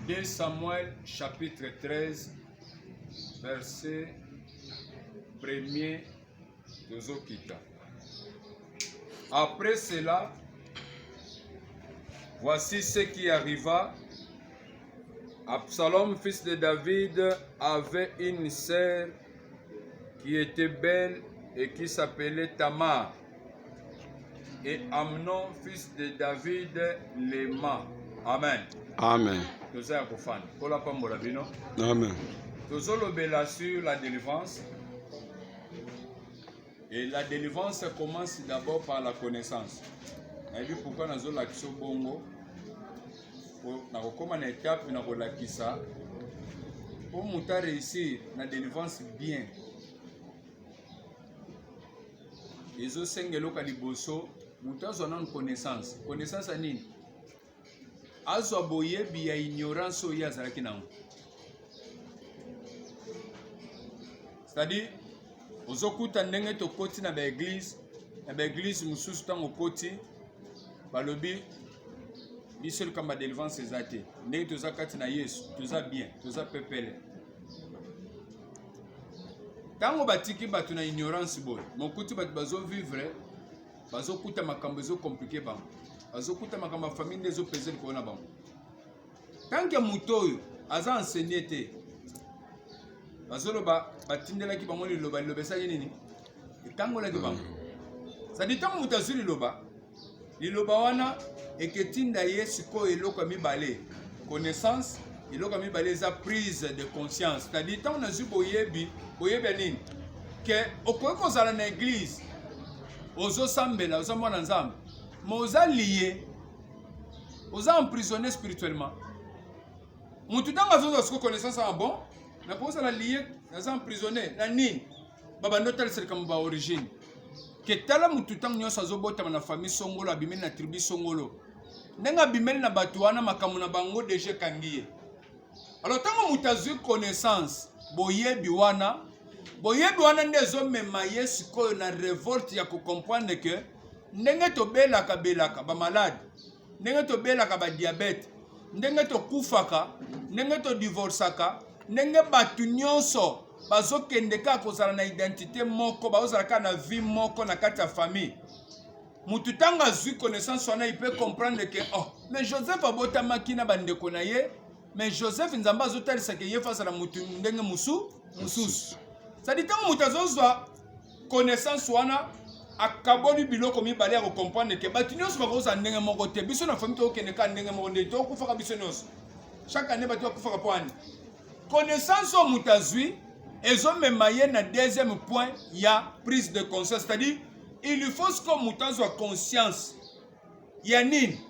2 Samuel chapitre 13, verset 1er de Zokita. Après cela, voici ce qui arriva. Absalom, fils de David, avait une sœur qui était belle et qui s'appelait Tamar. Et Amnon, fils de David, l'aima. Amen. Amen. Amen. Nous allons sur la délivrance. Et la délivrance commence d'abord par la connaissance. Et puis pourquoi nous avons l'action bongo? Nous avons une étape, nous avons l'action. Pour nous réussir la délivrance bien. Ils ont 5 loka liboso. Nous avons une connaissance. Connaissance à nini? Azo boye biya ignorance o ya zalaki nango. C'est-à-dire, ozokuta ndenge tokoti na église mususu tango koti balobi biso kamba délivrance ezate. Ndenge toza kati na Yesu, toza bien, toza pepele. Tango batiki batu na ignorance boy, mokuti batu bazo vivre, bazo kuta makambo ezo compliqué bango. Azokuta makamba famille ndezo peser kona bango. Tant que mutoyo aza enseigné te. Bazoloba batindela ki bango liloba lobesa nini? Tango la ki bango. Ça dit tango mutazuli liloba. Liloba wana eketinda yesu ko eloko mibale. Connaissance, eloko mibale za prise de conscience. C'est-à-dire tango nazu boyebi nini? Que okoki kozala na église. Ozo sambela, ozo mwana nzambe. Mais vous êtes lié, vous êtes emprisonné spirituellement. Vous avez connaissance en bon, mais vous êtes lié, vous êtes emprisonné. Nani, baba notel c'est comme ba origine. Que tala mututam nyo sazo bota na famille songolo abimeli na tribu songolo. Nenga bimeli na batuana makamu na bango deje kangiye. Alors tango mutazu connaissance, boyebi wana ndezo mema yesu ko na révolte ya ko comprendre que ndenge to belaka ba malade, ndenge to belaka ba diabète, ndenge to kufaka, ndenge to divorcaka, ndenge batu nyonso bazokende ka kozala na identité moko, bazala ka na vie moko na kati ya famille. Mutu tanga zui connaissance wana il peut comprendre que oh, mais Joseph abotamaki na bandeko na ye, mais Joseph nzamba azotalisa ke ye face na mutu ndenge mususu. Ça dit tango mutu azozwa connaissance wana akaboli biloko mibale ya comprendre que batu nyonso bakoza ndenge moko te biso na famille to kende ka ndenge moko nde to kufaka biso nyonso chaque année batu kufaka poani connaissance o mutazui ezomema ye na deuxième point ya prise de conscience, c'est-à-dire il faut que mutazo a conscience ya nini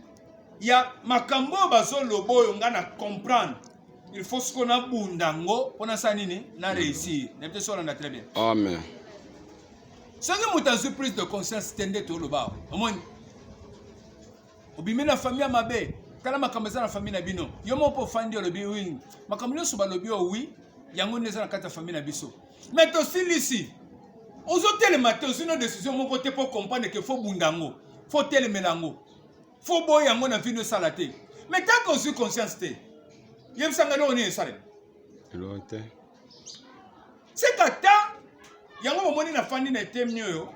ya makambo bazoloba oyo nga na comprendre. Il faut que na bundango pona sa nini na réussir na peut so na très bien. Amen. Si vous avez prise de conscience, tendez tout le bas. Au moins, vous avez la famille à ma baie. Quand la famille famille na bino, yo mo po fandi le biwing. Ma famille so ba lobi o oui, yango neza na kata famille na biso. Mais aussi ici, aux hôtels matin, c'est une décision mon côté pour comprendre que faut bundango, faut tel melango. Faut boy yango na vino salate. Mais tant qu'on a conscience te, yem sangalo on est salé. Lote. C'est kata yango momoni na fandi na etemni oyo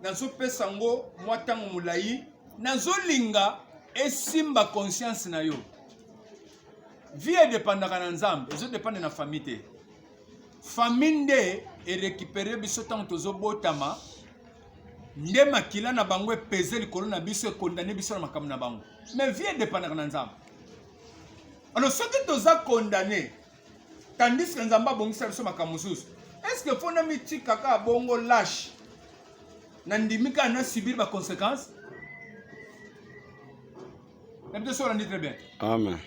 nazo pesa ngo mwatango mulai nazo linga esimba conscience na yo vie dépendaka na nzambe ezo dépendre na famille te famille nde récupérer biso tango tozo botama nde makila na bango epeze likolo na biso condamner biso na makambo na bango mais vie dépendaka na nzambe. Alors soki toza condamné tandis que nzamba bongisa biso makambo mosusu. Est-ce que faut nami kaka bongo lâche nandimika na subir ba conséquences? N'importe quoi on dit très bien. Amen.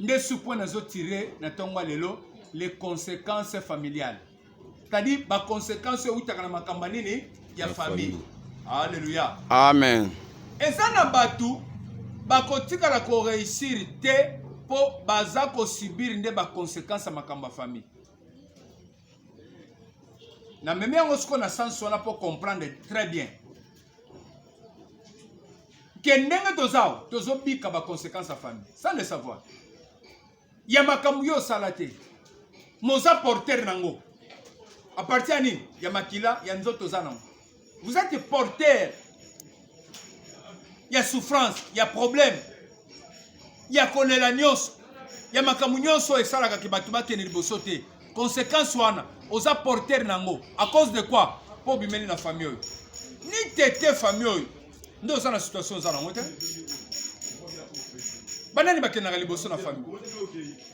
Nde suppose nazo tirer na tongo lelo les conséquences familiales. C'est-à-dire ba conséquences utaka na makamba nini ya famille. Alléluia. Amen. Et ça na batu bakotika la ko réussir te po baza ko subir nde ba conséquences makamba famille. Na même yango ce qu'on a sens on a pour comprendre très bien. Que ndenge tozo bika ba conséquences à famille sans le savoir. ya makambo yo salate. Moza porteur nango. À partir de ya makila ya nzoto zanango. Vous êtes porteur. Il y a souffrance, il y a problème. Il y a kolela nyonso. Il y a makambo nyonso esalaka ki batu bakene liboso te. Conséquence wana, oza porteur nango. À cause de quoi? Pour bimeli na famille. Ni tete famille. Ndo za na situation za nango te. Banani bakenaka liboso na famille.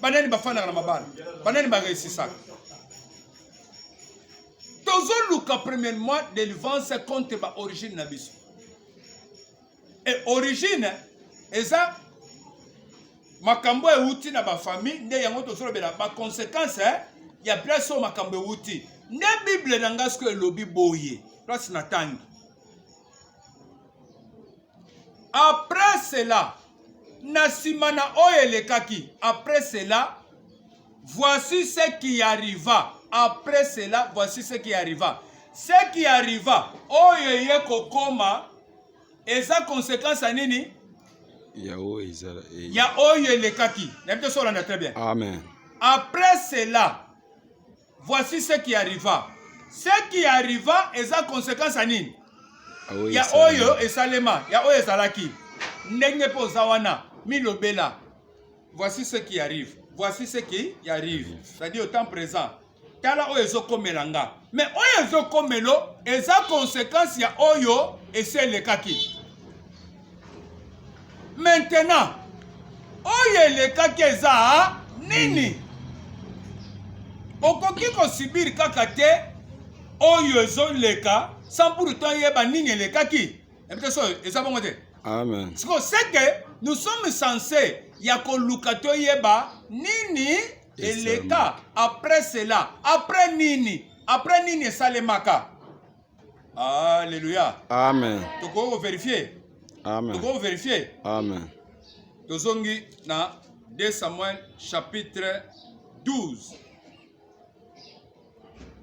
Banani bafana na mabana. Banani ba réussissaka. Tozo luka premièrement délivrance contre ba origine na biso. Et origine eza makambo euti na ba famille nde yango tozo bela ba conséquence ya place au makambo euti. Ne Bible nanga ce que lobi boye. Place na tangi. Après cela, Nasimana Oyelekaki, après cela, voici ce qui arriva. Après cela, voici ce qui arriva. Ce qui arriva, Oyeye Kokoma, et sa conséquence à Nini? Ya Oyelekaki. Très bien. Amen. Après cela, voici ce qui arriva. Ce qui arriva, et sa conséquence à Nini? Ya Oyo et Salema, ya Oyo Salaki. Nenge po zawana, milobela. Voici ce qui arrive. Voici ce qui arrive. C'est-à-dire au temps présent. Tala oyo ezokomelanga. Mais oyo ezokomelo, eza conséquence ya oyo eselekaki. Maintenant, oyo elekaki eza nini? Okoki kosibiri kaka te oyo ezoleka sans pourtant yeba nini elekaki. Amen. C'est que nous sommes censés yakolukato yeba nini eleka après cela. Après nini salemaka. Alléluia. Amen. Toko vérifier. Amen. Toko vérifier. Amen. Tozongi na 2 Samuel chapitre 12.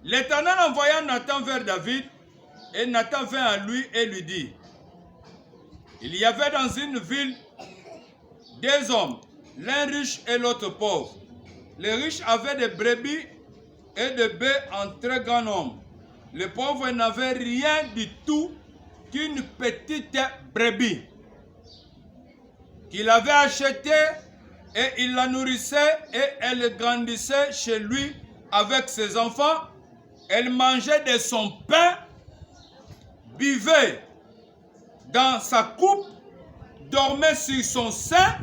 L'Éternel envoya Nathan vers David et Nathan vint à lui et lui dit: il y avait dans une ville 2 hommes, l'un riche et l'autre pauvre. Les riches avaient des brebis et des bœufs en très grand nombre. Les pauvres n'avaient rien du tout qu'une petite brebis qu'il avait achetée et il la nourrissait et elle grandissait chez lui avec ses enfants. Elle mangeait de son pain, buvait dans sa coupe, dormait sur son sein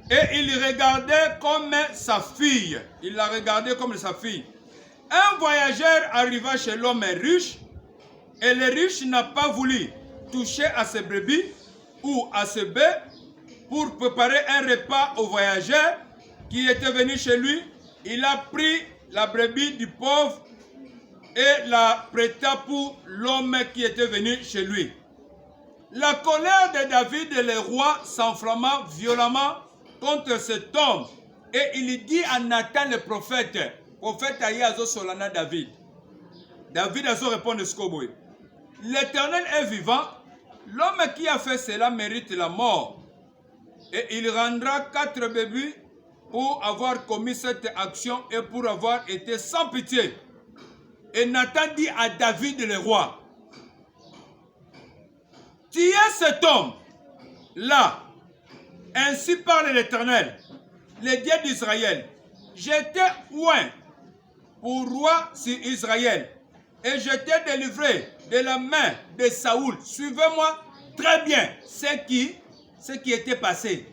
et il regardait comme sa fille. Il la regardait comme sa fille. Un voyageur arriva chez l'homme riche et le riche n'a pas voulu toucher à ses brebis ou à ses bœufs pour préparer un repas au voyageur qui était venu chez lui. Il a pris la brebis du pauvre et la prêta pour l'homme qui était venu chez lui. La colère de David et le roi s'enflamma violemment contre cet homme. Et il dit à Nathan le prophète Ayazo Solana David. David a répondu ce que l'Éternel est vivant. L'homme qui a fait cela mérite la mort. Et il rendra 4 bébés pour avoir commis cette action et pour avoir été sans pitié. Et Nathan dit à David le roi: tu es cet homme là, ainsi parle l'Éternel, le Dieu d'Israël. J'étais oint pour roi sur Israël et je t'ai délivré de la main de Saoul. Suivez-moi très bien ce qui était passé.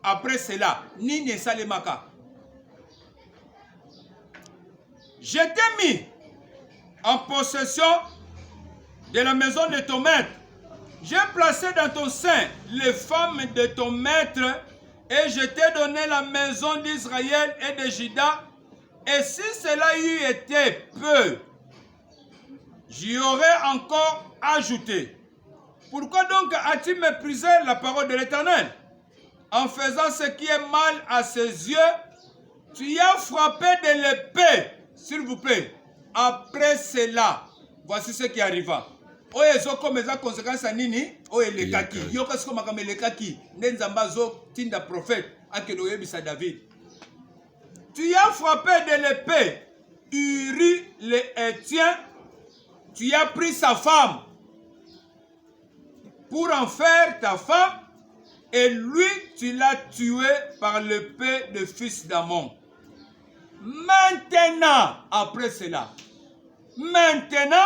Après cela, Nini Salemaka. Je t'ai mis en possession de la maison de ton maître. J'ai placé dans ton sein les femmes de ton maître et je t'ai donné la maison d'Israël et de Juda. Et si cela eût été peu, j'y aurais encore ajouté. Pourquoi donc as-tu méprisé la parole de l'Éternel? En faisant ce qui est mal à ses yeux, tu y as frappé de l'épée, s'il vous plaît. Après cela, voici ce qui arriva. Oye zo comme ça conséquence à nini? Oye lekaki. Yo kasi comme lekaki. Nenzamba zo tinda prophète. akeloyebisa David. Tu as frappé de l'épée Uri le Hétien, tu as pris sa femme pour en faire ta femme, et lui tu l'as tué par l'épée de fils d'Amon. Maintenant, après cela, maintenant,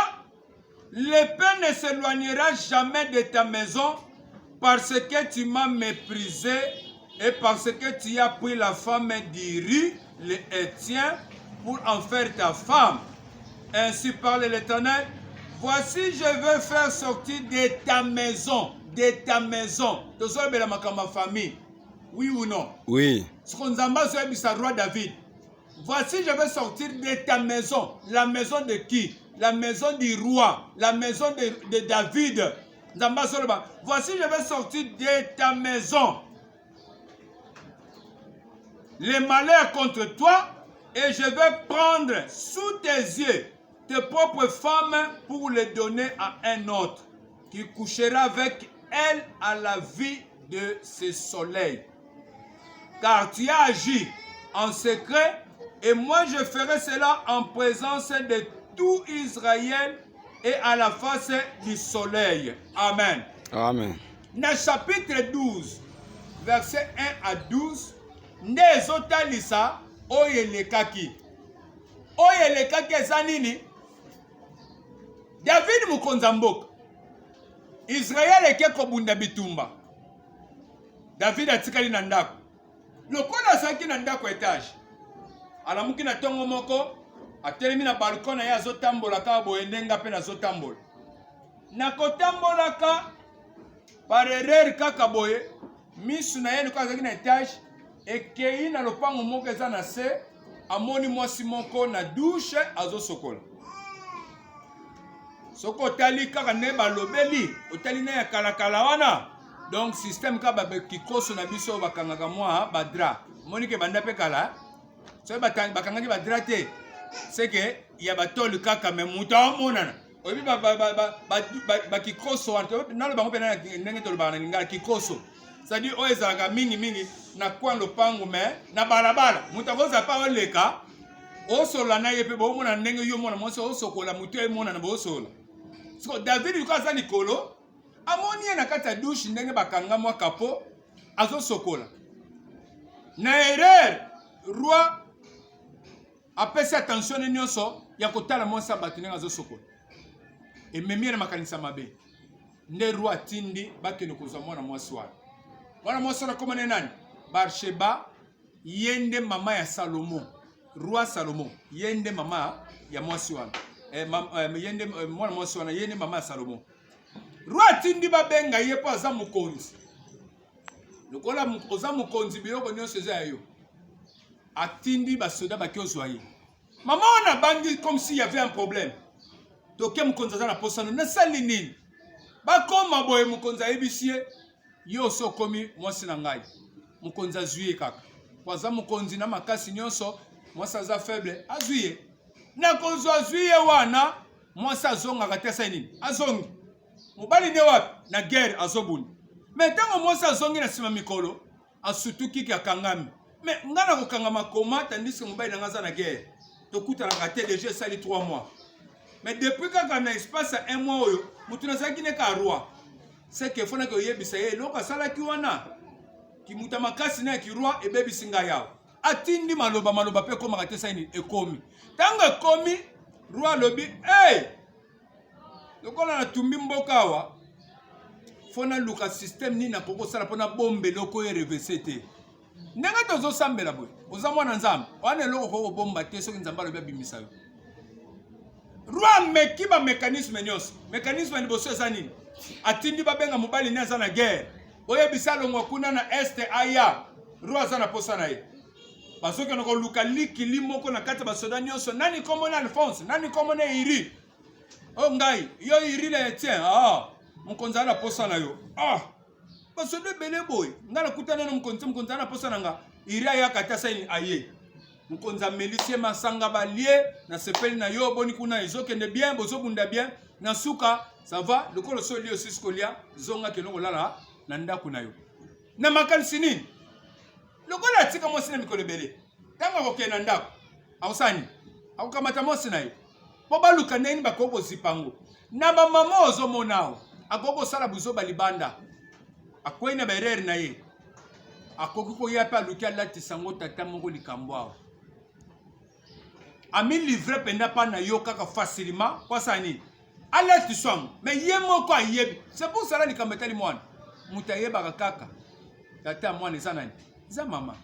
l'épée ne s'éloignera jamais de ta maison parce que tu m'as méprisé et parce que tu as pris la femme d'Uri, le Hétien, pour en faire ta femme. Ainsi parle l'Éternel. Voici, je veux faire sortir de ta maison, ma famille. Oui ou non? Oui. Ce qu'on dit, c'est roi David. Voici, je vais sortir de ta maison. La maison de qui? La maison du roi. La maison de David. Voici, je vais sortir de ta maison les malheurs contre toi, et je vais prendre sous tes yeux tes propres femmes pour les donner à un autre, qui couchera avec elle à la vie de ce soleil. Car tu as agi en secret, et moi je ferai cela en présence de tout Israël et à la face du soleil. Amen. Amen. Dans chapitre 12, verset 1 à 12, nde ezotalisa oyelekaki. Oyelekaki eza nini? David mukonza mboka. Israël eke kobunda bitumba. David atikali na ndako. Lokola azalaki na ndako etage, alamuki na tongo moko, atelemi na balkon na ye azotambola kaka boye ndenga mpe nazotambola. Na kotambolaka par erreur kaka boye, misu na ye lokola azalaki na etage, ekei na lopango moko eza na se, amoni mwasi moko na douche azosokola. Soko otali kaka ne balobeli, otali ne ya kalakala wana. Donc système ka bakikoso na biso bakangaka mwa badra. Monike banda pe kala. So bakangaki badra te. C'est que ya batoli kaka me muta monana. Obi bakikoso wana. Na lo bango pe na ndenge to bana ngala kikoso. C'est-à-dire o ezalaka mingi na kwa lopango me na balabala. Muta koza pa oleka. Osola na ye pe bo mona ndenge yo mona moso osokola mutu e mona na bo osola. So David yukaza likolo, amoni ye na kati ya douche ndenge bakanga mwa kapo, azo sokola. Na erreur, roi apesi attention nyonso ya kotala mwasi abatu ndenge azo sokola. Ememi ye na makanisa mabe. Nde roi tindi bakende kozwa mwana mwasi wana. Mwana mwasi wana komane nani? Barsheba, yende mama ya Salomo. Roi Salomo, yende mama ya mwasi wana. Yende mwana mwasi wana yende mama ya Salomo. Roi tindi babenga ye po aza mukonzi. Lokola oza mukonzi biloko nyonso eza yo. Atindi basoda bakiozwa ye. Mama wana bangi comme s'il y avait un problème. Toke mukonzi aza na posano na sali nini? Bakoma boye mukonzi ayebisie yo so komi mwasi na ngai. Mukonzi azwiye kaka. Po aza mukonzi na makasi nyonso, mwasi aza faible, azwiye. Na konzo azwiye wana, mwasi azonga katesa nini? Azongi. Mobali ne wapi? Na guerre azobuni. Mais tango mwasi azongi na sima mikolo, asutuki ki akangami. Mais ngana kokangama koma tandis que mobali nangaza na guerre. Tokuta na kate déjà sali 3 mois. Mais depuis kaka na espace 1 mois oyo, mutu nazaki ne ka roi. C'est que fona ko yebisa ye loka sala ki wana. Ki muta makasi na ki roi ebebi singa yao. Atindi maloba pe koma katesa nini ekomi. Tango ekomi, roi lobi, hey! Lokola na tumbi mboka awa, fona luka système ni na koko sala pona bombe loko ye revesete. Ndenge tozo sambela boy. Oza mwana nzambe. Wana loko ko bomba te soki nzamba lobi abimisa yo. Roi mekiba mécanisme nyos. Mécanisme ni boso eza nini? Atindi babenga mobali ne aza na guerre. Oye bisalongo kuna na este aya. Roi aza na posa na ye. Basoki na ko luka likili moko na kati basoda nyonso. Nani komona Alphonse? Nani komona Iri? Oh ngai, yo Iri le tien. Mukonzi na posa na yo. Basoda bele boy. Ngala kutana na mukonzi na posa na nga. Iri ya katasa ni aye. Mukonzi melisie masanga balie na sepeli na yo boni kuna ezokende bien, bozobunda bien. Na suka, ça va, le kolo so lio siskolia, zonga kelongo lala na ndako na yo. Na makanisi nini? lokola tika mwasi na mikolo ebele ntango akokende na ndako akosani akokamata mwasi na ye po baluka ndeni bakoki kozipa ngo na bamama ozomona awo akoki kosala buzoba libanda akwei na baerere na ye akoki koya mpe aluki alatisa ngo tata moko likambo awa amilivre mpenza mpa na yo kaka facilement po asala nini alatiswa ngo me ye moko ayebi c'est pour sala likambo etali mwana moto ayebaka kaka tata ya mwana eza nani eza mama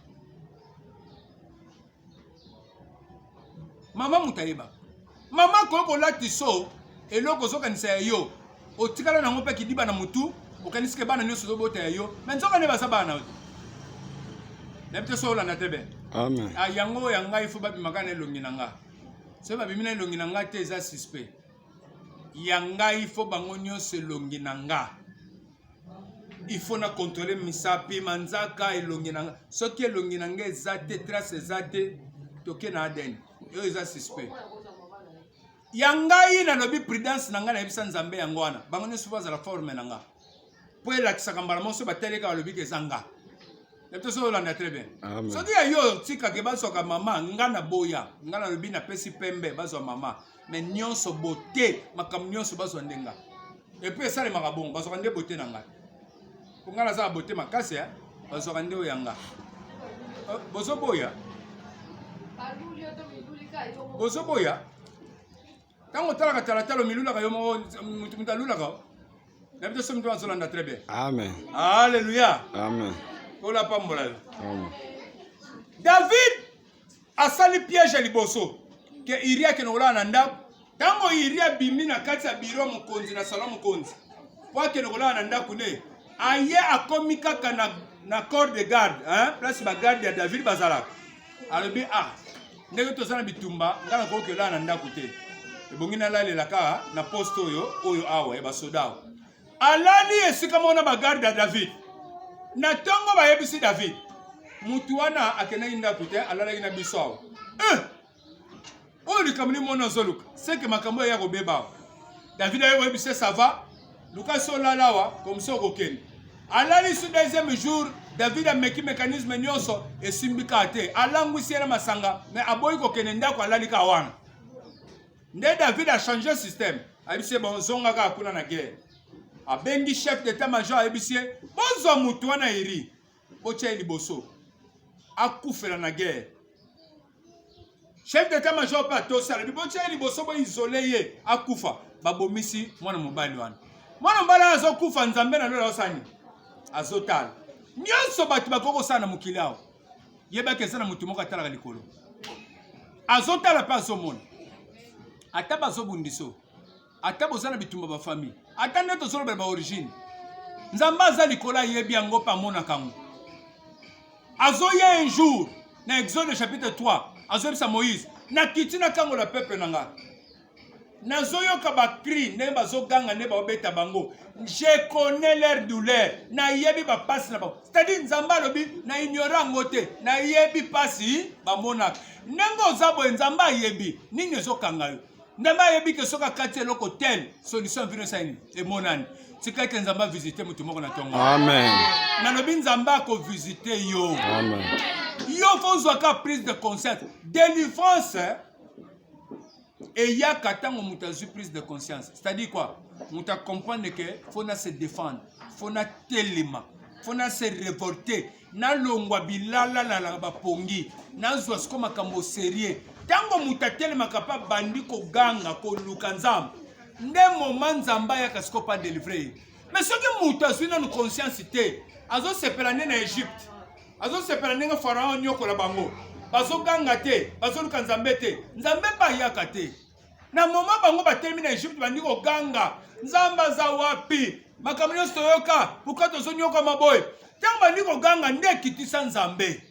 mama moto ayebaka mama akoki kolatiso eloko ozokanisa ya yo otikala nango mpe kidiba na motu okanisike bana nyonso ozobota ya yo me nzoka nde baza bana nayebi te so olanda te be Amen. yango ya ngai fo babimaka na elongi na nga soki babimi na elongi na nga te eza suspect ya ngai fo bango nyonso elongi na nga il faut na contrôler misapi manzaka elongi na nga soki elongi na nga eza te trace eza te toke na aden yo eza suspect ya ngai nalobi prudence na nga nayebisa nzambe yango wana bango nyonso bazala forme na nga po elakisaka mbala moso bateleka balobi ke eza nga nayebite so olanda très bien soki ya yo tikake bazwaka mama nga na boya nga nalobi napesi pembe bazwa mama me nyonso bote makambo nyonso bazwa nde nga epuis esalemaka bongo bazwaka nde bote na ngai po nga nazala bote makasi bazwaka nde oyo ya nga bozoboya bozoboya ntango otalaka talatalo milulaka yo moko moto alulaka nayebite so moto azolanda très bien Amen. alleluya Amen. olapambola yo Amen. David asali piège ya liboso ke Iria ke nokola na ndako ntango Iria bimi na kati ya biro mokonzi na salon mokonzi po ake nokola na ndako ne aye akomi kaka na corps de garde place bagarde ya David bazalaka alobi ndenge toza na bitumba nga nakoki kolala na ndako te ebongi nalalela kaka na poste oyo awa ya basoda awa alali esika moko na bagarde ya David na ntongo bayebisi David mutu wana akendaki ndako te alalaki na biso awa oyo likambo ni mona azoluka seke makambo eya kobeba awa David aye koyebise sava luka so olala awa komisi okokende alali su deuxième jour David ameki mécanisme nyonso esimbi kaka te alangwisi ye na masanga me aboyi kokende ndako alali kaka wana nde David a changé système ayebisi ye bonzonga kaka kuna na guerre abengi chef d'état major ayebisi ye bozwa mutu wana eri botia ye liboso akufela na guerre chef d'état major mpe atosi alobi botia ye liboso boisole ye akufa babomisi mwana mobali wana mwana mobali wana azokufa nzambe na lola osani azotala nyonso bato bakoki kosala na mokili awa yebaki eza na motu moko atalaka likolo azotala mpe azomona ata bazobundiso ata boza na bitumba bafamille ata nde tozolobela baorigine nzambe aza likolo ayebi yango mpe amonaka ngo azoya un jour na exode chapitre 3 azoyebisa moïse nakiti nakangola peuple na nga nazoyoka bakri ndenge bazoganga nde baobeta bango je connais leur douleur nayebi bapasi na bango c'est-à-dire nzambe alobi na ignore yango te nayebi pasi bamonaka ndenge oza boye nzambe ayebi nini ezokanga yo ndambe ayebi ke soki akati eloko tel solution vino esali emonani tika ete nzambe avisite motu moko na ntongo Amen. nalobi nzambe akovisite yo Amen. yo fo ozwaka prise de conscience délivrance eyaka ntango moto azwi prise de conscience c'est-à-dire quoi moto acomprendre ke fo na se défendre fo na telema fo na se révolter nalongwa bilalalala bapongi nazwa siko makambo sérieux ntango moto atelemaka mpe bandi koganga koluka nzambe nde moma nzambe ayaka siko mpa délivre ye mais soki moto azwi nanu conscience te azosepela nde na Egypte azosepela ndenge pharaon nyokola bango bazoganga te bazoluka nzambe te nzambe mpe ayaka te na moma bango batelemi na Egypte bandi koganga nzambe aza wapi makambo nyonso toyoka pourkui tozonyokama boye ntango bandi koganga nde ekitisa nzambe.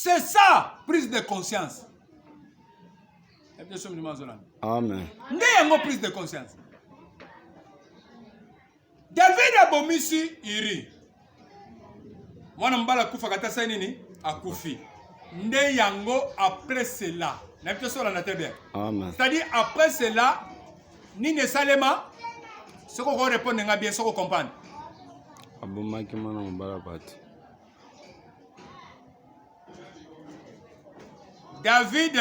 C'est ça, prise de conscience. Amen. Nde yango prise de conscience. David abomisi Iri. Mwana mbala kufa katasa nini? Akufi. Nde yango après cela. N'avez pas la bien. Amen. C'est-à-dire après cela, nini salema. Ce qu'on répond bien, ce qu'on comprend. Abomaki mwana mbala pati. David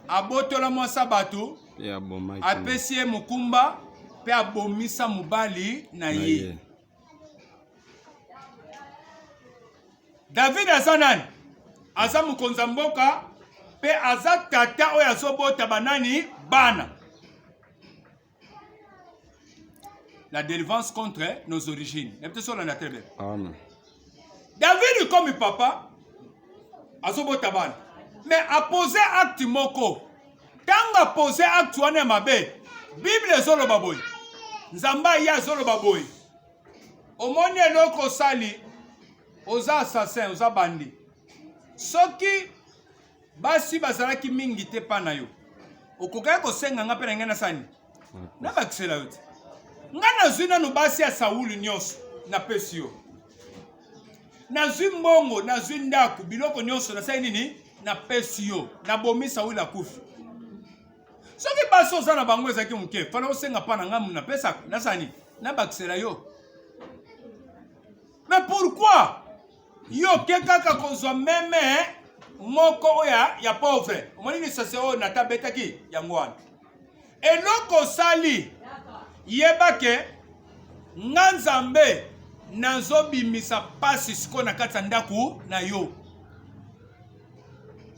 abotola mwasa bato apesi ye mukumba pe abomisa mobali na ye. David aza nani? Aza mukonza mboka pe aza tata oyo azobota banani bana. La délivrance contre nos origines. Amen. David comme papa azobota bana. Mais a posé acte moko. Tant a posé acte wana mabe. Bible zolo baboy. Nzamba ya zolo baboy. Omoni eloko sali oza assassin, oza bandi. Soki basi bazalaki mingi te pa na yo. Okokaya kosenga nga pe na ngena sani. Na bakisela yote. Nga nazwi nanu basi ya Sauli nyonso na pesi yo. Nazwi mbongo, nazwi ndaku, biloko nyonso na sai nini na pesi yo. Na bomi Sauli akufi. Soki basi oza na bango ezaki muke, fana osenga pa na ngamu na pesa na sani na bakisela yo. Mais pourquoi? Yo kekaka kozwa meme moko oya ya pauvre. Omoni ni sase o na tabetaki yango wana. Eloko sali yebake nga Nzambe nazobimisa pasi siko na kati ya ndaku na yo.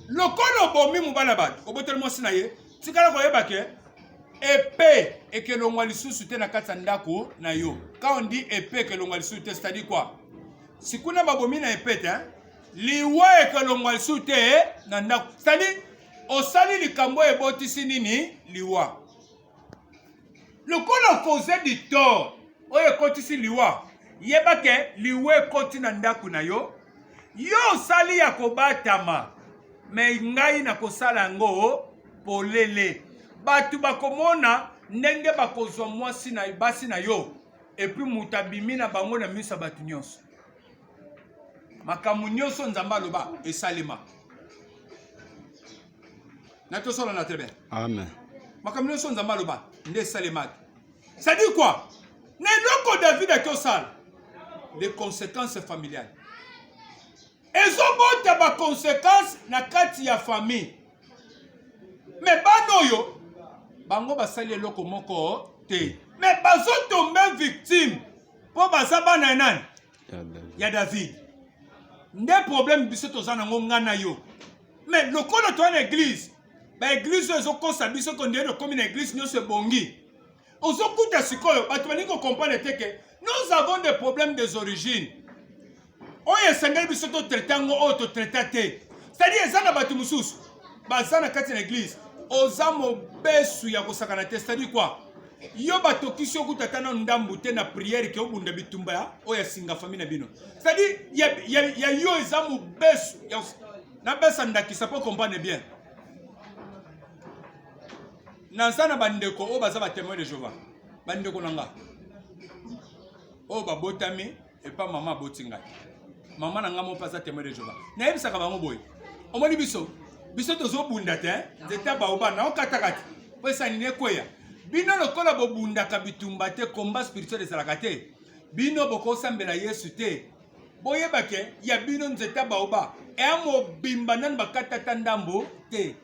Lokolo bomi mobala bato oboteli mwasi na ye tikala koyebake épée ekelongwa lisusu te na kati ya ndaku na yo. Quand on dit épée ekelongwa lisusu te, c'est-à-dire quoi? Sikuna babomi na épée te, liwa ekelongwa lisusu te na ndaku. C'est-à-dire osali likambo ebotisi nini liwa. Lokola cause du tort oyo ekotisi liwa yebake liwa ekoti na ndaku na yo. Yo osali ya kobatama me ngai na kosala ngo polele. Batu bakomona ndenge bakozwa mwasi na basi na yo epi mutabimi na bango na misa batu nyonso. Makamu nyonso Nzamba loba esalema. Natosola na très bien. Amen. Makamu nyonso Nzamba loba nde esalema. Ça dit quoi? Neloko David a kosala les conséquences familiales. Ezobota ba conséquences na kati ya famille. Mais banoyo bango basali eloko moko te. Mais bazo tomber victime po bazaba na nani? Ya David. Nde problème biso tozana ngo ngana yo. Mais lokola to na église, ba église ezokosa biso ko ndelo komi na église nyonso bongi. Ozokuta sikoyo bato baningo comprendre teke nous avons des problèmes des origines. Oye sengeli biso to tratango o to tratate. C'est-à-dire ezana bato mususu bazana kati na église. Ozamo besu ya kosakana te, c'est-à-dire quoi? Yo batokisi okuta na ndambu te na prière ke obunda bitumba ya oya singa famille na bino. C'est-à-dire ya yo ezamo besu ya na besa ndakisa po comprendre bien. Nansana bandeko o baza ba témoin de Jéhovah. Bandeko nanga. O babotami et pas maman botinga. Maman nanga mo pas témoin de Jéhovah. Na yebisa ka bango boy. Omoni biso. Biso tozo bunda te, nzeta baoba na okatakati. Po sanine kweya. Bino lokola bo bunda ka bitumba te combat spirituel ezalaka te. Bino boko sambela Yesu te. Boyebake ya bino nzeta baoba. Emo bimba nan bakata tandambo te.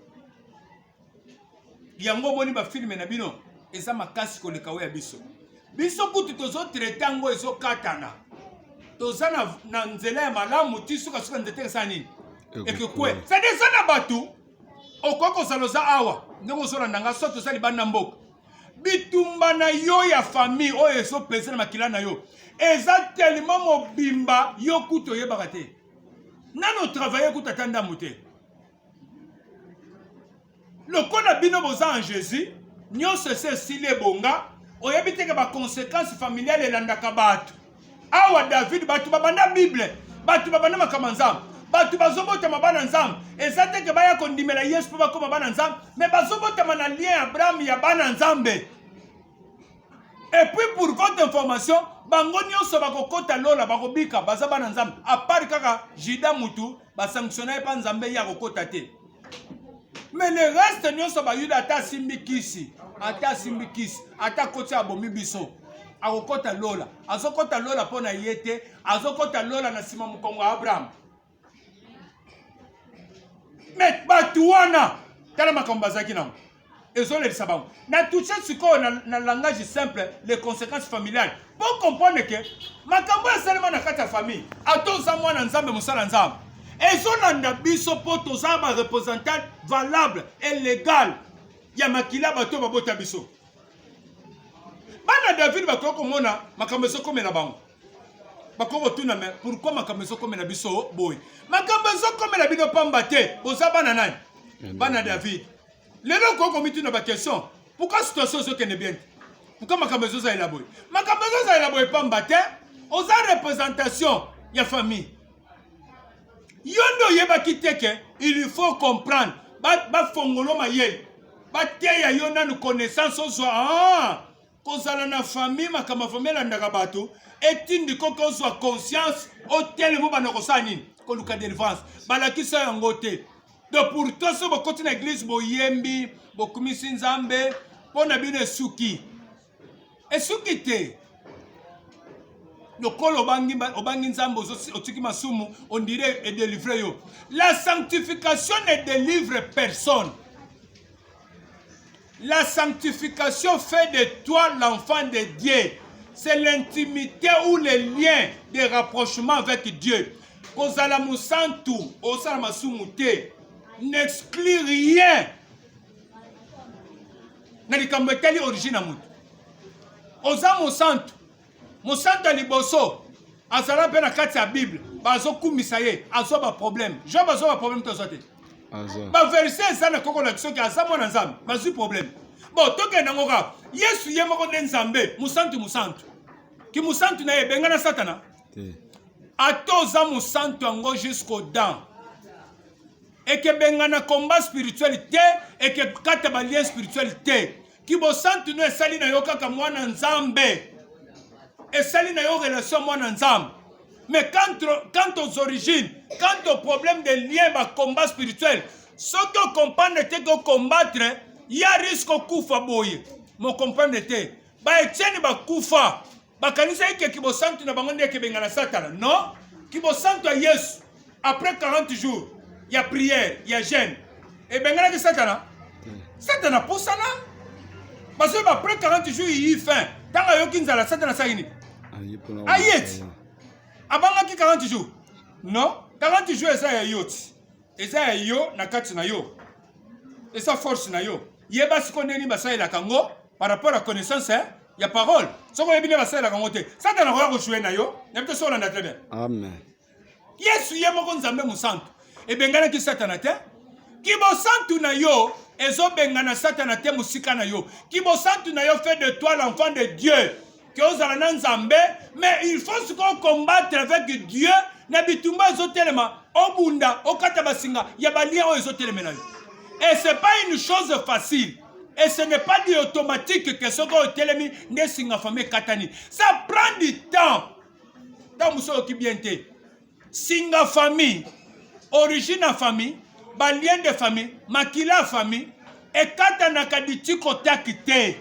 Yango moni ba filme na bino eza makasi koleka ya biso. Biso kutu tozo tretango ezo katana. Tozana na nzela ya malamu tisuka suka nzete sani. Ekekwe. Ça desana batu okoko saloza awa. Ndongo sora ndanga soto sali bana mboka. Bitumba na yo ya famille oyo ezo pesa na makila na yo. Eza tellement mobimba yo kuto yebaka te. Nano travailler kutatanda mote. Lokola bino boza en Jésus, nyonso se sile bonga, oyebite ke ba conséquences familiales elandaka batu. Awa David batu babanda Bible, batu babanda makamanzam, batu bazobota mabana nzam, ezate ke baya kondimela Yesu po bakoma bana nzam, mais bazobota na lien Abraham ya bana nzambe. Et puis pour votre information, bango nyonso bakokota lola bakobika baza bana nzam, à part kaka Jida mutu ba sanctionner pa nzambe ya kokota te. Mais le reste nyonso ba yuda ata simbikisi, ata koti abomi biso. Akokota lola, azokota lola pona yete, azokota lola na sima mukongo Abraham. Mais Batouana, tala makambazaki na. Ezole le sabon. Na touché siko na langage simple les conséquences familiales. Pour comprendre que makambo seulement na kata famille. Ato za mwana nzambe musala nzambe. Ezolanda biso po toza ba représentant valable et légal. Ya makila bato babota biso. Bana David bakoko mona makambo soko mena bango. Bakoko tuna mais pourquoi makambo soko mena biso boy. Makambo soko mena bino pamba te. Boza bana nani? Bana David. Les gens qui ont commis une question, pourquoi la situation est bien? Pourquoi ma caméra est élaborée? Ma caméra est élaborée pas en bâtiment, aux représentation, il y a famille. Yondo yeba kiteke, il faut comprendre. Ba fongolo ma yel. Ba teya yona nous connaissance au soit ah, kozala na famille ma kama famille la ndagabato, et indi ko soit conscience au tel mo bana kosani, ko luka délivrance. Balaki sa yangote. Donc pour toi, si vous continuez l'église, vous yembi, vous commissionez Nzambe, pour n'abîmer suki. Et suki te. Le col au bangi Nzambe, au tiki masumu, on dirait et délivrer yo. La sanctification ne délivre personne. La sanctification fait de toi l'enfant de Dieu. C'est l'intimité ou le lien de rapprochement avec Dieu. Kozala musantu, osala masumu te. N'exclut rien. Nalikambo etali origine à mutu. Oza Monsanto liboso. Azala pe na kati ya Bible. Bazo kumisa ye. Azo ba problème. Job azo ba problème to zote. Ba verset ça na koko na kisoki aza mwana nzambe. Bazu problème. Bon, toke na ngoka. Yesu ye moko ne nzambe. Monsanto. Ki Monsanto na ye benga na Satana. Atoza Monsanto ango jusqu'au dents. Et que bengana combat spiritualité et que kata lien spiritualité qui bo santu no esali na yo kaka mwana nzambe esali na yo relation mwana nzambe mais quant aux origines quant au problème de lien ba combat spirituel ce que comprendre te que combattre ya risque kufa boye mo comprendre te ba etienne ba kufa ba kanisa ke ki bo santu na bango ndeke bengana Satana non ki bo santu a Yesu après 40 jours. Il y a prière, il y a jeûne. Et bien, il y a Satana. Satana pour ça là. Parce que après 40 jours, il y a faim. Tant qu'il y a Satana, ça y est. Ayet. Avant 40 jours. Non. 40 jours, ça y est. Et ça y est, na kati na yo. Et ça force na yo. Il y a pas ce qu'on dit, ça y est la Congo. Par rapport à la connaissance, il y a parole. Ce qu'on dit, ça y est la Congo. Satana va jouer na yo. Il y a peut-être ça, on a très bien. Amen. Yes, il y a mon Nzambe Monsanto. Et bengana ki Satana te ki bo santu na yo ezo bengana Satana te musika na yo ki bo santu na yo fait de toi l'enfant de Dieu que ozala na Nzambe mais il faut se combattre avec Dieu na bitumba ezo telema obunda okata basinga ya balia o ezo telema na yo et c'est pas une chose facile et ce n'est pas du automatique que ce ko telemi ne singa famille katani ça prend du temps ta muso ki bien te singa famille origine à famille, balien de famille, makila famille, et katanaka di tiko takite.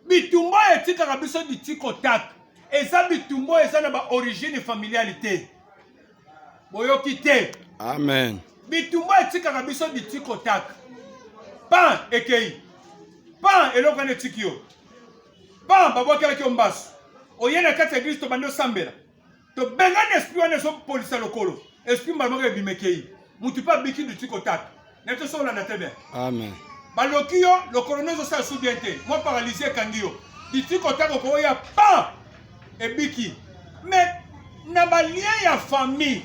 Bitumbo et tika kabiso di tiko tak. Et ça bitumbo et ça n'a pas origine familialité. Boyo kite. Amen. Bitumbo et tika kabiso di tiko tak. Pan ekei. Pan elokane tikio. Pan baboka ki ombasu. Oyena kata Kristo bando sambela. To bengan esprit wana so police lokolo esprit malmaka bimekei mutu pa biki du tiko tak neto so la natebe amen balokio lokolo nozo sa subiente mo paralysé kangio du tiko tak ko ya pa e biki mais na balien ya famille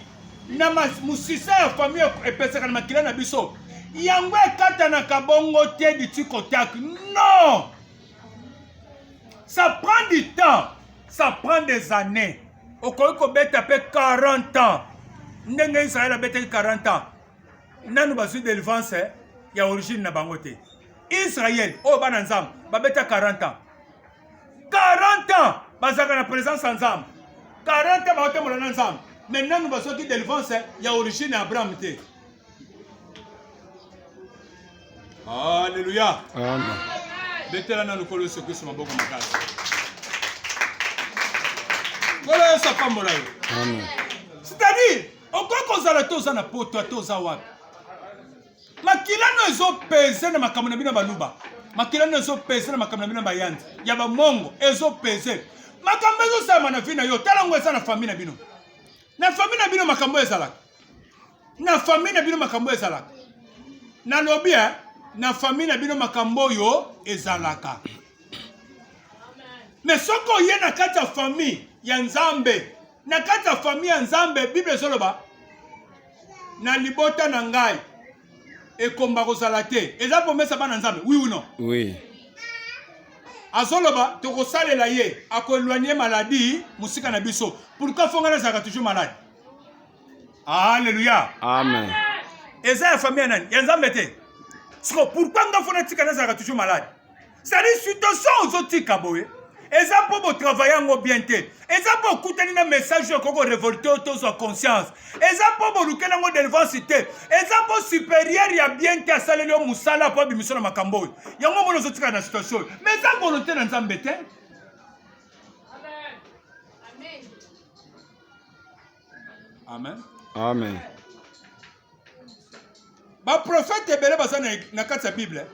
na musisa ya famille e pesa kana makila na biso yango kata na kabongo te du tiko tak non ça prend du temps ça prend des années. Au Koiko beta pe 40 ans. Ndenge Israël a beta 40 ans. Nanu basu délivrance ya origine na bangote. Israël o bananzam ba beta 40 ans. 40 ans bazaka na présence ensemble. 40 ans ba hote molana ensemble. Maintenant nous basu ki délivrance ya origine Abraham te. Alléluia. Amen. Betela nanu kolo ce que sur maboko makasi. C'est-à-dire, on croit qu'on ozala to oza na poto to oza wapi makilano ezopese na makambo na bino baluba makilano ezopese na makambo na bino bayanzi ya bamongo ezopese makambo ezosama na vi na yo tala ngo eza na famille na bino na famille na bino makambo ezalaka na famille na bino makambo ezalaka na lobi na famille na bino makambo yo ezalaka mais soko oye na kati ya famille ya nzambe na kati ya famille ya nzambe bible ezoloba na libota na ngai ekomba kozala te eza promesa bana nzambe oui ou non Oui. azoloba tokosalela ye akoéloigner maladie musika na biso pourquoi fongana ezalaka toujours malade alléluia Amen. eza ya famille ya nani ya nzambe te siko pourquoi nga fona tika ezalaka toujours malade c'est-à-dire situation ozotika boye eza mpo botravaille yango bien te eza mpo okutani na message oyo koko révolté oyo tozwa conscience eza mpo bolukeli yango délivrance te eza mpo supérieur ya bien te asaleli yo mosala mpo abimiso na makambo oyo yango mona ozotika na situation oyo mais eza volonté na nzambe te amen Amen. baprofete ebele baza na kati ya bible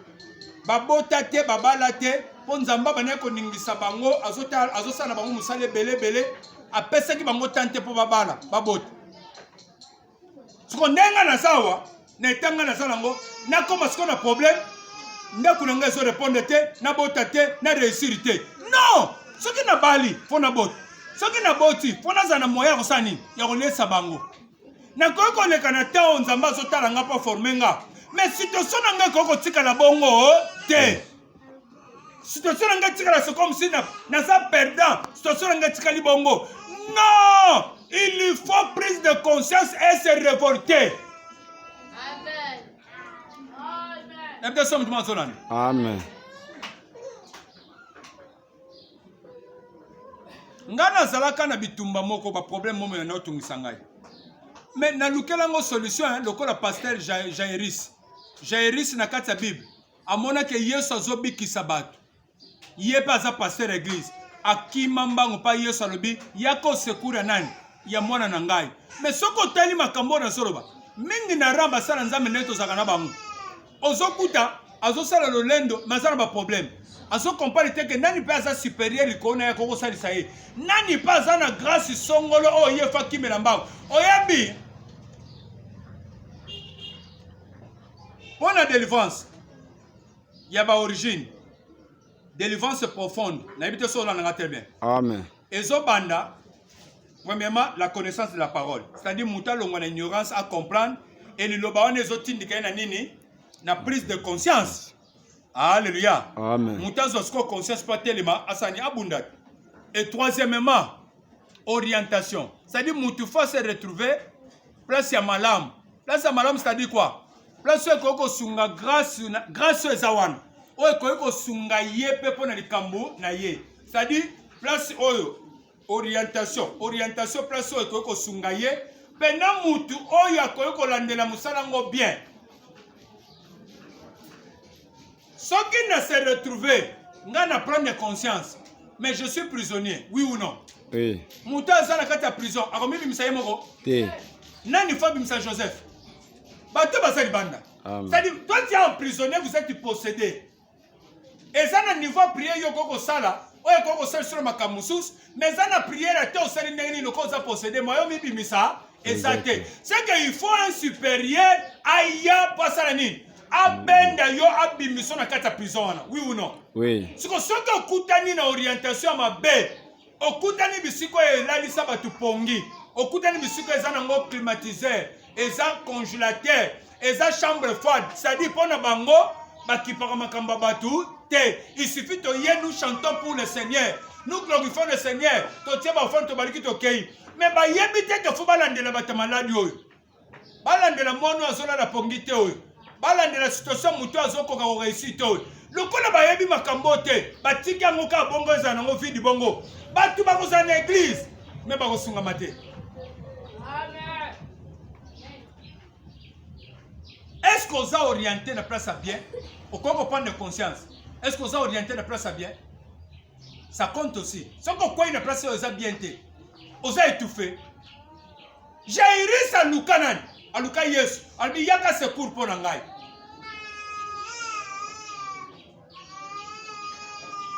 babota te babala te mpo nzambe abandaki koningisa bango azosala na bango mosala ebele apesaki bango tante mpo babala babota siko ndenge naza awa na etanga nasala yango nakoma siko na problème ndako na ngai ezorépondre te nabota te na réussir te non soki nabali mpo nabota soki naboti mpo nazala na moyen ya kosala nini ya kolesa bango nakoki koleka na ntango nzambe azotala nga mpo aforme nga mais situation na ngai ekoki kotikala bongo te situation na ngai etikala c'est comme si naza perdant situation na ngai etikali bongo non il faut prise de conscience et se révolter Amen. nga nazalaka na bitumba moko baproblème momo ya naotungisa ngai mais nalukela yango solution lokola pasteur Jairis na kati ya bible amonaki yesu azobikisa bato ye mpe aza pasteur église akima mbango mpa yesu alobi yaka osecours ya nani ya mwana na ngai mais soki otali makambo oyo nazoloba mingi na ramba asala nzambe ndenge tozalaka na bango ozokuta azosala lolendo mais aza na baproblème azokompare te ke nani mpe aza supérieur likolo na ye kokosalisa ye nani mpe aza na grâce songolo oyo ye fa kimela mbango oyebi mpo na délivrance ya baorigine délivrance profonde nayebi te so olandanga très bien Amen. ezobanda premièrement la connaissance de la parole c'est-à-dire moto alongwa na ignorance à comprendre et liloba wana ezotindika ye na nini na prise de conscience alléluia Amen. moto azwa siko conscience mpo atelema asani abunda te et troisièmement orientation c'est-à-dire moto faut se retrouver place ya malamu c'est-à-dire quoi place oyo ekoki kosunga grâce oyo eza wana oyo ekoki kosunga ye mpe mpo na likambo na ye c'est-à-dire place oyo orientation place oyo ekoki kosunga ye mpe na mutu oyo akoki kolandela mosala yango bien soki na se retrouver nga na prendre conscience mais je suis prisonnier oui ou non Oui. mutu aza na kati ya prison akomibimisa ye moko Te. nani fo abimisa Joseph bato baza libanda Amen. c'est-à-dire toi tu es un prisonnier vous êtes possédé eza na niveau prière yo koko sala oyo koko sala sur makambo mosusu mais eza na prière te osali ndenge nini loko oza possédé moyo mibimisa eza te c'est que il faut un supérieur aya mpo asala nini abenda yo abimiso na kati ya prison wana oui ou non Oui. siko soki okutani na orientation ya mabe okutani bisiko oyo elalisa bato pongi okutani bisiko eza nango climatiseur eza congélateur eza chambre froide c'est-à-dire mpo na bango bakipaka makambo ya bato te il suffit toye nous chantons pour le Seigneur nous glorifions le Seigneur totie bafani tobaliki tokei mais bayebi te ke fo balandela bato maladi oyo balandela mwana azolala pongi te oyo balandela situation moto azokoka koreussi te oyo lokola bayebi makambo te batiki yango kaka bongo ezala nango vidi bongo bato bakozala na église me bakosungama te est-ce que oza orienté na place à bien okoki kopendre conscience est-ce que oza orienté na place à bien ça compte aussi soki okwei na place oyo eza bien te oza étouffé Jairis aluka nani aluka Yesu albi yaka secours pour ngai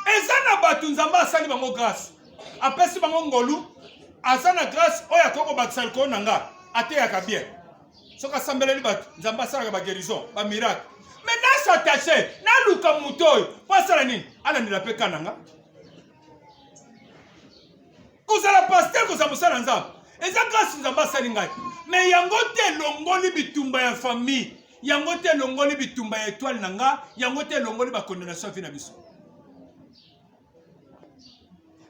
ezana batu nzamba asali bango grâce apesi bango ngolu azana grâce oya koko bakisal ko nanga ate ya bien soka sambeleli batu nzamba asala ba guérison ba miracle mais na s'attacher na luka mutoy pasala nini ala ndila pe kananga kozala pasteur kozala mosala nzamba eza grâce nzamba asali ngai mais yango te longoli bitumba ya famille yango te longoli bitumba ya étoile nanga yango te longoli ba condamnation vie na biso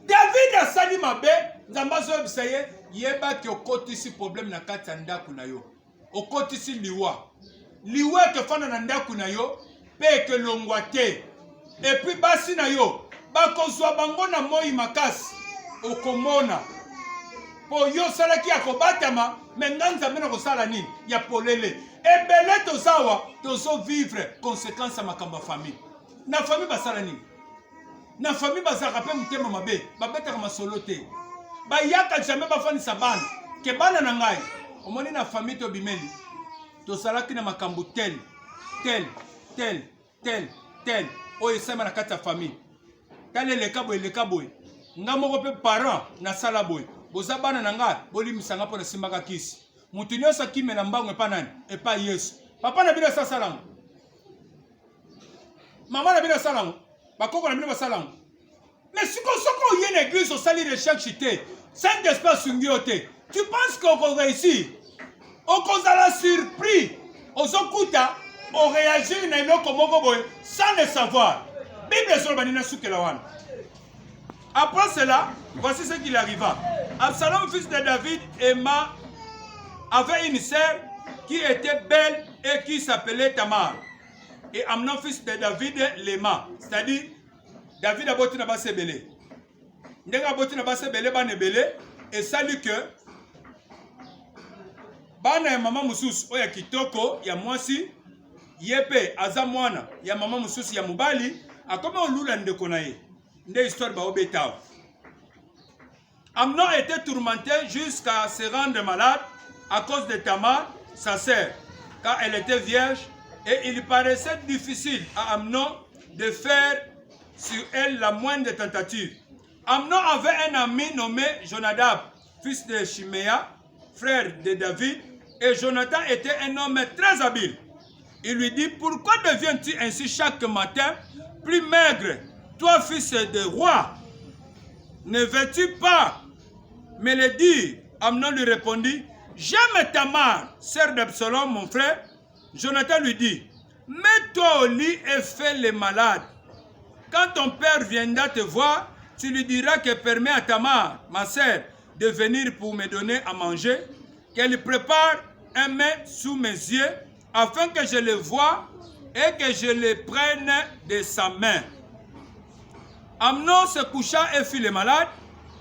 David asali mabe nzamba zoyebisa ye yeba ke okotisi problème na kati ya ndako na yo okotisi liwa ke fana na ndako na yo pe ke longwa te et puis basi na yo bakozwa bango na moi makasi okomona po yo salaki ya kobatama me nzambe na kosala nini ya polele ebele tozawa tozo vivre conséquence ya makambo ya famille na famille basala nini na famille bazaka pe mutema mabe babetaka masolo te bayaka jamais bafanisa bana ke bana na ngai omoni na famille to bimeli to salaki na makambo tel oyo esema na kati ya famille tale leka boye nga moko pe parent na sala boye boza bana na ngai bolimisanga mpo na simbaka kisi mutu nyonso akimela mbango epa nani epa Yesu papa na bino sasalango mama na bino sasalango bakoko na bino basalango mais si soko oye na église osali recherche te Saint-Esprit asungi yo te tu penses qu'on réussit okozala surpris ozokuta oréagir na eloko moko boye sans le savoir Bible ezoloba nini na sukela wana. Après cela, voici ce qu'il arriva. Absalom, fils de David, avait une sœur qui était belle et qui s'appelait Tamar. Et Amnon, fils de David, l'aima. C'est-à-dire, David a botti na base belé. Ndenge a botti na base belé, bane belé. Et salut que bana ya mama mususu oya kitoko ya mwasi yepe aza mwana ya mama mususu ya mubali akoma olula ndeko na ye. Nde histoire ba obetaw. Amnon était tourmenté jusqu'à se rendre malade à cause de Tamar, sa sœur, car elle était vierge et il paraissait difficile à Amnon de faire sur elle la moindre tentative. Amnon avait un ami nommé Jonadab, fils de Shiméa, frère de David, et Jonathan était un homme très habile. Il lui dit, pourquoi deviens-tu ainsi chaque matin plus maigre, toi fils de roi? Ne veux-tu pas me le dire? Amnon lui répondit, j'aime Tamar, sœur d'Absalom, mon frère. Jonathan lui dit, mets-toi au lit et fais les malades. Quand ton père viendra te voir, tu lui diras que permets à Tamar, ma sœur, de venir pour me donner à manger, qu'elle prépare un mets sous mes yeux, afin que je le voie et que je le prenne de sa main. Amnon se coucha et fit les malades.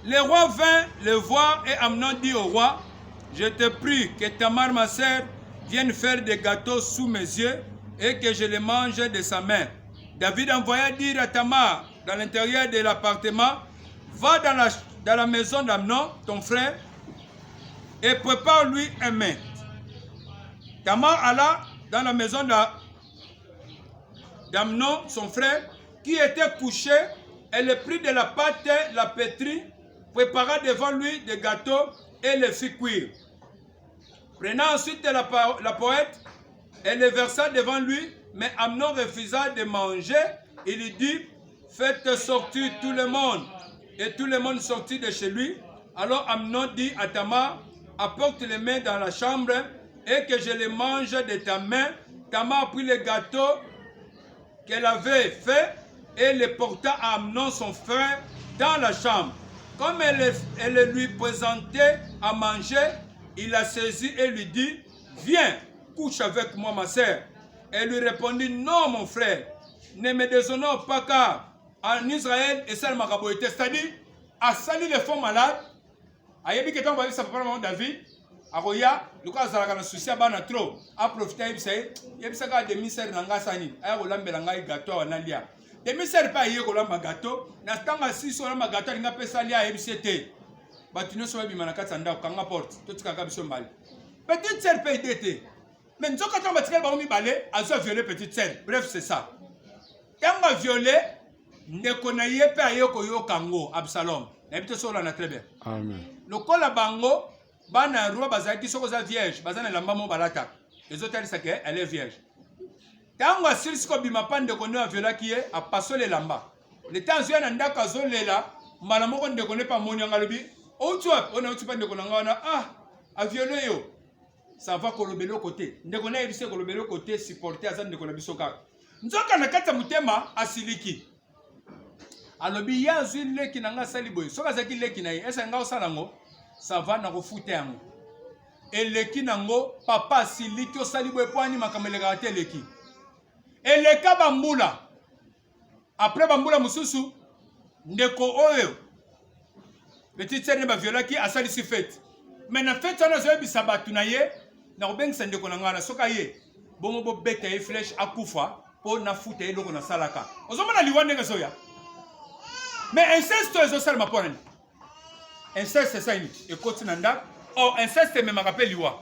Le roi vint le voir et Amnon dit au roi, je te prie que Tamar, ma sœur, vienne faire des gâteaux sous mes yeux et que je les mange de sa main. David envoya dire à Tamar, dans l'intérieur de l'appartement, va dans la maison d'Amnon, ton frère, et prépare-lui un mets. Tamar alla dans la maison d'Amnon, son frère, qui était couché. Elle prit de la pâte, la pétrit, prépara devant lui des gâteaux et les fit cuire. Prenant ensuite la poète, elle les versa devant lui, mais Amnon refusa de manger. Il lui dit, faites sortir tout le monde. Et tout le monde sortit de chez lui. Alors Amnon dit à Tamar, apporte les mains dans la chambre et que je les mange de ta main. Tamar prit les gâteaux qu'elle avait fait et les porta à Amnon son frère dans la chambre. Comme elle lui présentait à manger, il la saisit et lui dit, viens, couche avec moi ma sœur. Elle lui répondit, non mon frère, ne me déshonore pas car en Israël, et ça m'a c'est-à-dire, à sali les femmes malades, à yebi ketan ba sa papa David, à Roya, le cas à la souci à bana trop, à profiter yebisa ka de misère nanga sani, à rolambela ngai gâteau analia. De misère pas yé kolamba gâteau, na tanga si so lamba gâteau nga pesa lia yebisete. Batino so bi manaka tsanda kanga porte, to tika ka biso mbali. Petite sœur peut aider. Mais nous avons quand on va balé, elle a violé petite sœur. Bref, c'est ça. Et on va violer, ne connaît pas Yoko Kango, Absalom. N'habite sur la très bien. Amen. Le col à Bango, Bana Roi Bazaki, Sokosa vierge, Bazan et la maman Balata. Les autres, elle est vierge. Quand on a su que Bimapan de connaît un viola qui est à passer les lamba. Les temps où on a un les là, Malamoko ne connaît pas mon yangalobi. Oh, tu vois, on a un de Konangana, ah, à violer yo. Ça va kolobelo côté. Ne connaît pas kolobelo côté, supporter à ça de Konabisoka. Nous avons un kata mutema à Siliki. Alobi ya zui leki nanga saliboy. Soka zaki leki na ye. Esa nga osalango. Ça va na refute yango. Et leki nango papa Siliki o saliboy po ani makamelega te leki. Et le ka bambula. Après bambula mususu ndeko oyo. Petite sœur ne ba viola ki asali si fête. Mais na fête ona zo bisaba tunaye na obengisa ndeko nanga na soka ye. Bongo bo beta ye flèche akufa po na fute ye loko na salaka. Ozomona liwande nga soya. Mais inceste est aussi ma pointe. Inceste c'est ça ini. Et continue nda. Oh inceste me rappelle liwa.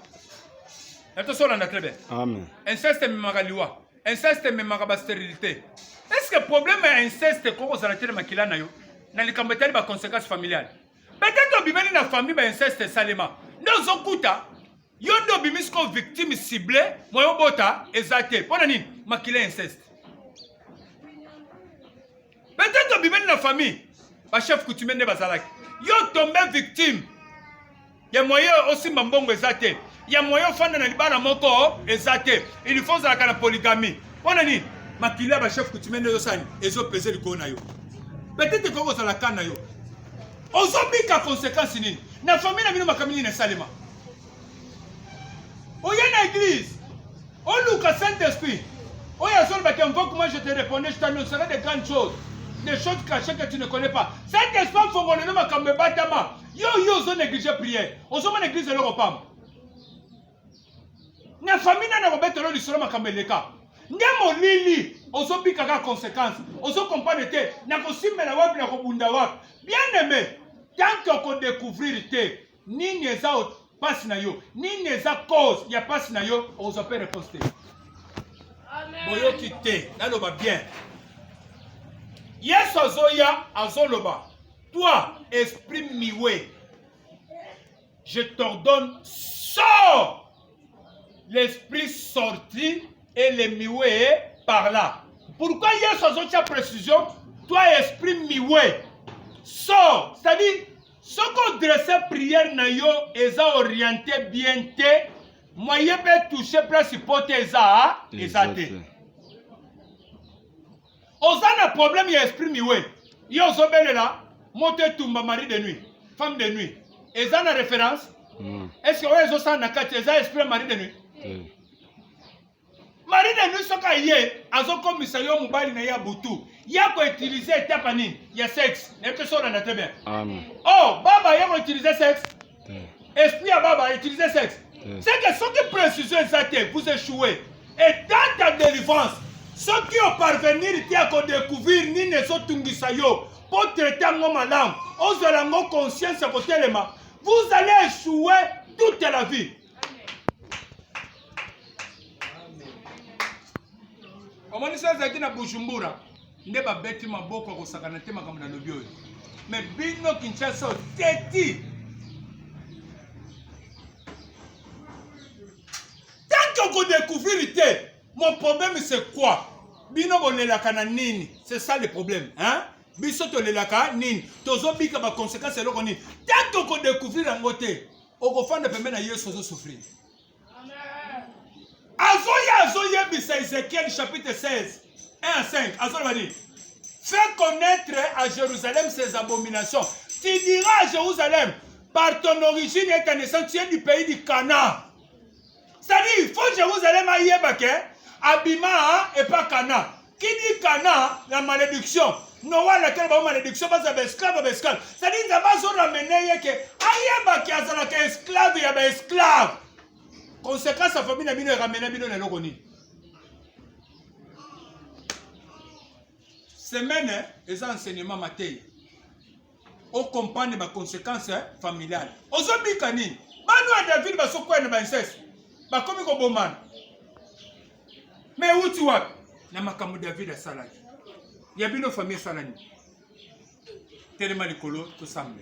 Attention là très bien. Amen. Inceste me rappelle liwa. Inceste me rappelle stérilité. Est-ce que le problème est inceste quand on a tiré makila na yo? Na likambetali ba conséquences familiales. Peut-être bimeli na famille ba inceste salema. Nous okuta. Yondo bimisko victime ciblée, moyo bota ezate. Pona nini? Makila inceste. Peut-être que la famille, le chef coutumier de Bazalak, yo tombé victime. Il y a moyen aussi mbongo ezate. Il y a moyen fanda na libana moko ezate. Il faut ça la polygamie. Pona ni makila ba chef coutumier de Yosani ezo peser le kona yo. Peut-être que ça la kana yo. Ozobika conséquence ni. Na famille na bino makamini na salema. Oya na église. O Lucas Saint-Esprit. Oya sol ba invoque moi je te répondais je t'annoncerai des grandes choses. Des choses cachées que tu ne connais pas. Cet espace fongoné ma kambe batama. Yo zo négliger prière. Ozo ma église le repam. Na famille na robeto lo lisolo ma kambe leka. Ndemo lili ozo bika ka conséquence. Ozo comprendre te na ko simela wapi na ko bunda wapi. Bien aimé, tant qu'on découvrir te nini eza passe na yo, nini eza cause ya passe na yo, ozo peut reposter. Amen. Boyo kité, na lo ba bien. Yes, Azoya, Azoloba. Toi, esprit mioué, je t'ordonne, sors! L'esprit sorti et le mioué par là. Pourquoi yes, Azoya, précision? Toi, esprit mioué, sors! C'est-à-dire, ce qu'on dresse prière na yo, eza orienté bien te, moyen peut toucher principauté eza, ezate. Ozana problème il y a esprit miwe. Yo zobele là, monte tumba mari de nuit, femme de nuit. Ezana référence? Est-ce que ozo sa na kati eza esprit mari de nuit? Mari de nuit soka yé, azo komisa yo mobali na ya butu. Ya ko utiliser étape nini? Ya sexe. Est-ce que ça na très bien? Amen. Oh, baba ya ko utiliser sexe? Esprit à baba utiliser sexe. C'est que ce qui précise exactement, vous échouez. Et dans ta délivrance, ceux qui ont parvenir à découvrir ni ne sont tungisayo pour traiter mon malam, aux allons conscience à côté les mains. Vous allez échouer toute la vie. Comment ça zaki na Bujumbura? Ne ba beti maboko ko sakana tema kama na lobio. Mais bino Kinshasa teti. Tant qu'on découvrir mon problème c'est quoi? Bino bolelaka na nini? C'est ça le problème, hein? Biso to lelaka nini? Tozo bika ba conséquence eloko nini? Tant qu'on découvrir ngote, okofanda pembe na Yesu zo souffrir. Amen. Azoya bisa Ézéchiel chapitre 16, 1 à 5. Azoya va dire, fais connaître à Jérusalem ses abominations. Tu diras à Jérusalem, par ton origine et ta naissance, tu es du pays du Canaan. C'est-à-dire, il faut Jérusalem à Yébake, Abima et pas Cana. Qui dit Cana, la malédiction. Noah, laquelle va malédiction, parce que esclave, esclave. C'est-à-dire, ça va se ramener que Ayébake, a esclave, il y a esclave. Conséquence, sa famille n'a pas ramené le logoni. Semaine, les enseignements matin. On comprend les conséquences familiales. Aux obikani. bano ya David basokoya na baincesto bakomi kobomana mais uti wapi na makambo David asalaki ya bino famille asalani telema likolo tosambe